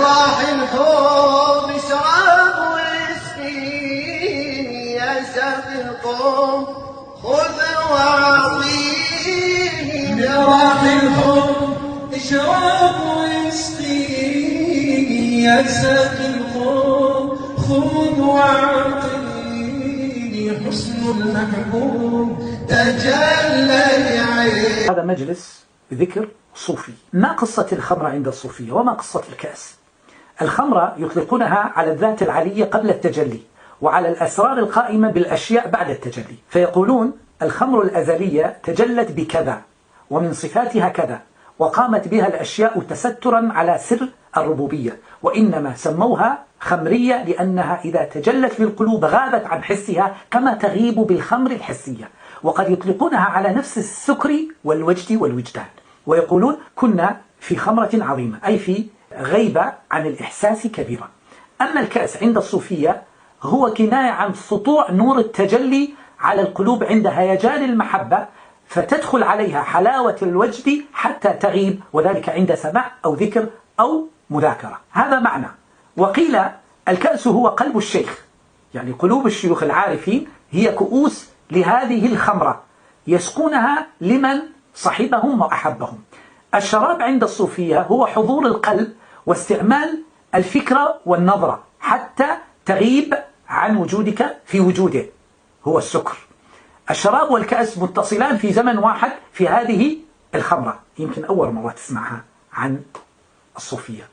براح الحوض اشرب واسقيني يا ساقي القوم خذ واعطيني. براح الحوض اشرب واسقيني يا ساقي القوم خذ واعطيني. حسن المحبوب تجلى عين. هذا مجلس ذكر صوفي. ما قصة الخمر عند الصوفية وما قصة الكأس؟ الخمر يطلقونها على الذات العلية قبل التجلي وعلى الأسرار القائمة بالأشياء بعد التجلي، فيقولون الخمر الأزلية تجلت بكذا ومن صفاتها كذا وقامت بها الأشياء تسترا على سر الربوبية، وإنما سموها خمرية لأنها إذا تجلت للقلوب غابت عن حسها كما تغيب بالخمر الحسية. وقد يطلقونها على نفس السكر والوجد والوجدان، ويقولون كنا في خمرة عظيمة، أي في غيبة عن الإحساس كبيرا. أما الكأس عند الصوفية هو كناية عن سطوع نور التجلي على القلوب عند هيجان المحبة، فتدخل عليها حلاوة الوجد حتى تغيب، وذلك عند سماع أو ذكر أو مذاكرة. هذا معنى. وقيل الكأس هو قلب الشيخ، يعني قلوب الشيوخ العارفين هي كؤوس لهذه الخمرة يسقونها لمن صحبهم وأحبهم. الشراب عند الصوفية هو حضور القلب واستعمال الفكرة والنظرة حتى تغيب عن وجودك في وجوده، هو السكر. الشراب والكأس متصلان في زمن واحد في هذه الخمرة. يمكن أول مرة تسمعها عن الصوفية.